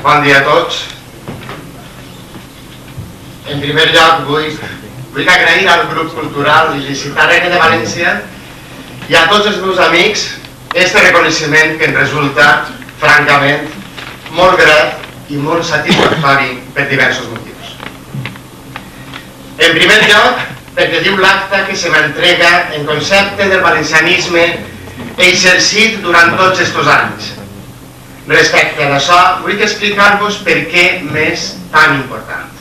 Bon dia a tots. En primer lloc vull agrair al grup cultural Il·lícita Regne de València i a tots els meus amics este reconeixement que em resulta, francament, molt grat i molt satisfactori per diversos motius. En primer lloc, perquè diu l'acta que se m'entrega en concepte del valencianisme exercit durant tots estos anys. Respecte a això, vull explicar-vos per què m'és tan important.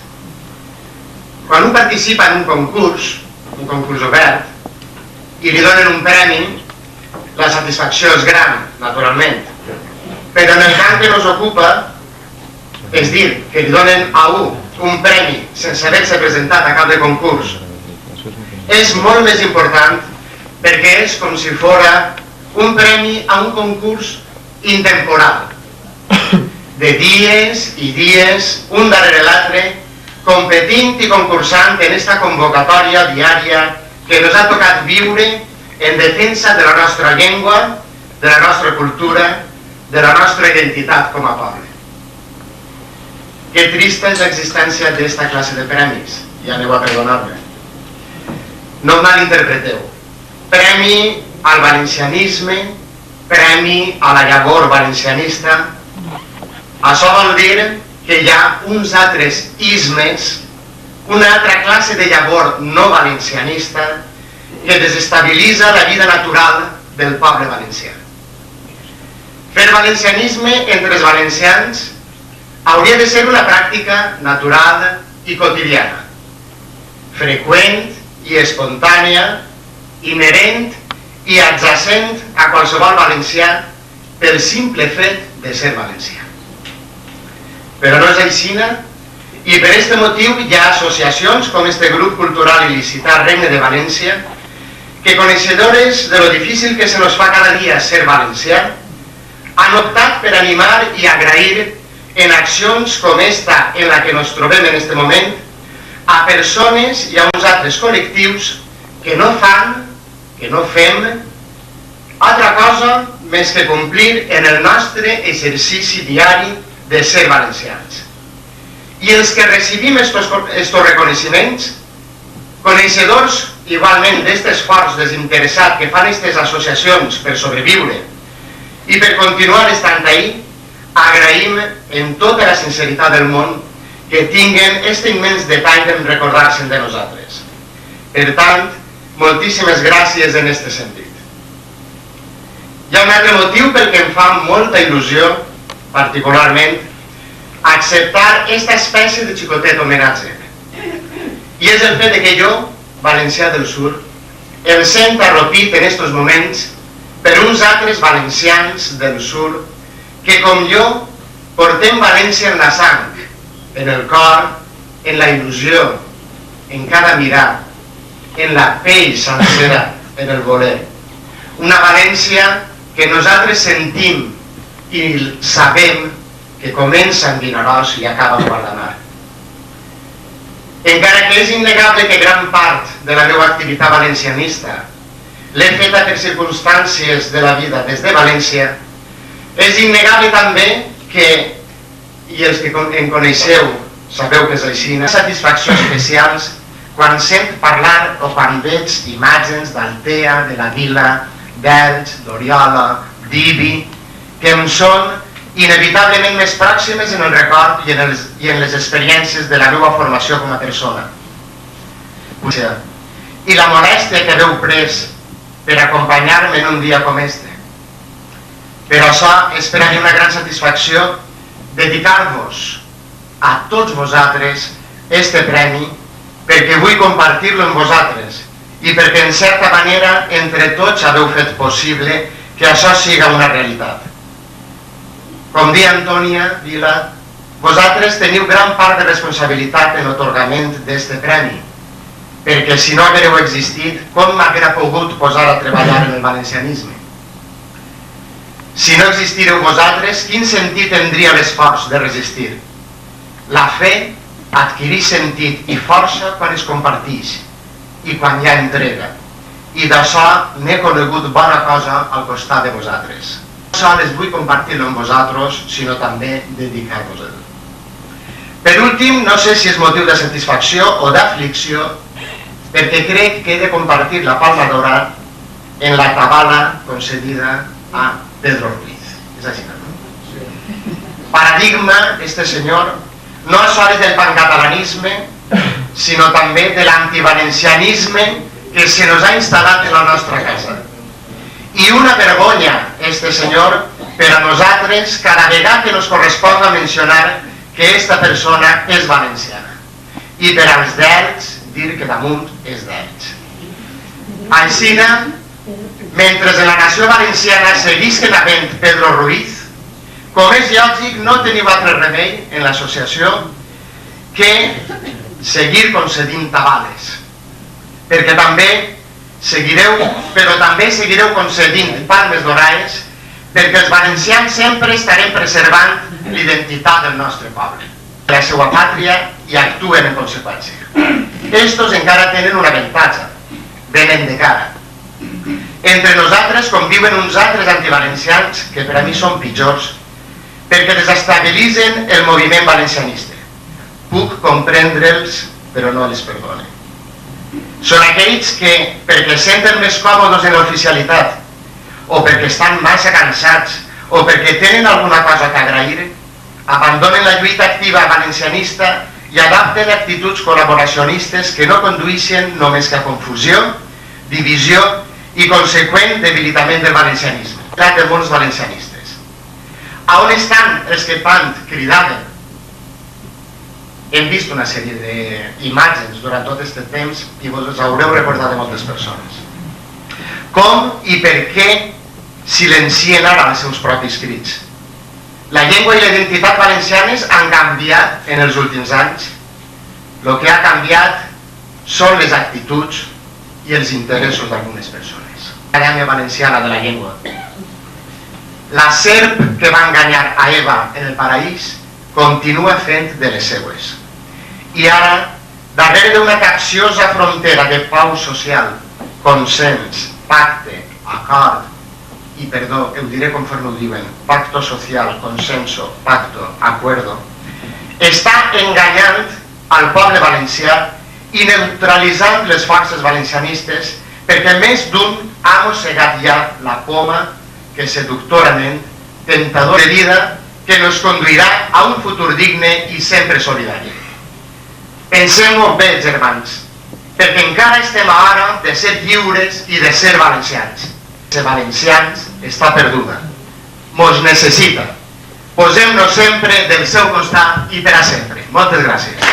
Quan un participa en un concurs obert, i li donen un premi, la satisfacció és gran, naturalment. Però en el camp que nos ocupa, és dir, que li donen a un premi sense haver-se presentat a cap de concurs, és molt més important perquè és com si fora un premi a un concurs intemporal, de dies i dies, un darrere l'altre, competint i concursant en esta convocatòria diària que ens ha tocat viure en defensa de la nostra llengua, de la nostra cultura, de la nostra identitat com a poble. Que trista és l'existència d'esta classe de premis, ja aneu a perdonar-me. No em malinterpreteu. Premi al valencianisme, premi a la llavor valencianista. Això vol dir que hi ha uns altres ismes, una altra classe de llavor no valencianista que desestabilitza la vida natural del poble valencià. Fer valencianisme entre els valencians hauria de ser una pràctica natural i quotidiana, freqüent i espontània, inherent i adjacent a qualsevol valencià pel simple fet de ser valencià. Però no és aixina, i per aquest motiu hi ha associacions com este grup cultural Il·lícita Regne de València que, coneixedores de lo difícil que se nos fa cada dia ser valencià, han optat per animar i agrair en accions com esta en la que ens trobem en aquest moment a persones i a uns altres col·lectius que no fan, que no fem altra cosa més que complir en el nostre exercici diari de ser valencians. I els que recibim estos reconeixements, coneixedors igualment d'aquest esforç desinteressat que fan aquestes associacions per sobreviure i per continuar estant ahí, agraïm en tota la sinceritat del món que tinguen aquest immens detall en recordar-se'n de nosaltres. Per tant, moltíssimes gràcies en aquest sentit. Hi ha un altre motiu pel que em fa molta il·lusió, particularment, acceptar aquesta espècie de xicotet homenatge. I és el fet que jo, valencià del Sur, em sent arropit en estos moments per uns altres valencians del Sur que, com jo, portem València en la sang, en el cor, en la il·lusió, en cada mirar, en la pell sencera, en el voler. Una València que nosaltres sentim i sabem que comença en Vinaròs i acaba en Guardamar. Encara que és innegable que gran part de la meva activitat valencianista l'he feta per circumstàncies de la vida des de València, és innegable també que, i els que em coneixeu sabeu que és així, satisfaccions especials quan sent parlar o quan veig imatges d'Altea, de la Vila, d'Elx, d'Oriola, d'Ibi, que em són inevitablement més pròximes en el record i en les experiències de la meva formació com a persona. I la molèstia que haveu pres per acompanyar-me en un dia com este. Per això és per a mi una gran satisfacció dedicar-vos a tots vosaltres este premi, perquè vull compartir-lo amb vosaltres i perquè en certa manera entre tots haveu fet possible que això siga una realitat. Com dia Antònia Vila, vosaltres teniu gran part de responsabilitat en l'atorgament d'este premi, perquè si no haguéreu existit, com m'haguera pogut posar a treballar en el valencianisme? Si no existireu vosaltres, quin sentit tindria l'esforç de resistir? La fe adquireix sentit i força quan es comparteix i quan hi ha entrega, i d'això n'he conegut bona cosa al costat de vosaltres. sols vull compartir-lo amb vosaltres, sinó també dedicar-vos-el. Per últim, no sé si és motiu de satisfacció o d'aflicció, perquè crec que he de compartir la palma d'or en la tabala concedida a Pedro Ruiz. És així, no? Paradigma, este senyor, no sols del pancatalanisme, sinó també de l'antivalencianisme que se nos ha instal·lat en la nostra casa. I una vergonya, este senyor, per a nosaltres, cada vegada que nos corresponga mencionar que esta persona és valenciana. I per als d'ells, dir que damunt és d'ells. Aixina, mentre en la nació valenciana seguisquen havent Pedro Ruiz, com és lògic, no teniu altre remei en l'associació que seguir concedint tabales, perquè també seguireu, però també seguireu concedint palmes d'orades, perquè els valencians sempre estarem preservant l'identitat del nostre poble, la seva pàtria, i actuen en conseqüència. Estos encara tenen un avantatge, venen de cara. Entre nosaltres conviuen uns altres antivalencians que per a mi són pitjors, perquè desestabilitzen el moviment valencianista. Puc comprendre'ls, però no els perdone. Són aquells que, perquè senten més còmodes en l'oficialitat, o perquè estan massa cansats, o perquè tenen alguna cosa que agrair, abandonen la lluita activa valencianista i adapten actituds col·laboracionistes que no condueixen només que a confusió, divisió i conseqüent debilitament del valencianisme, de molts valencianistes. A on estan els que tant cridaven? Hem vist una sèrie d'imatges durant tot aquest temps i vos els haureu recordat de moltes persones. Com i per què silencien ara els seus propis crits? La llengua i la identitat valencianes han canviat en els últims anys. El que ha canviat són les actituds i els interessos d'algunes persones. L'Acadèmia Valenciana de la Llengua. La serp que va enganyar a Eva en el paraís continua fent de les seues. I ara, darrere d'una capciosa frontera de pau social, consens, pacte, acord, i perdó, ho diré conforme ho diuen, pacto social, consenso, pacto, acuerdo, està enganyant al poble valencià i neutralitzant les forces valencianistes perquè més d'un ha mossegat ja la poma que seductorament, tentador de vida, que nos conduirà a un futur digne i sempre solidari. Pensem-ho bé, germans, perquè encara estem a hora de ser lliures i de ser valencians. Ser valencians està perduda. Mos necessita. Posem-nos sempre del seu costat i per a sempre. Moltes gràcies.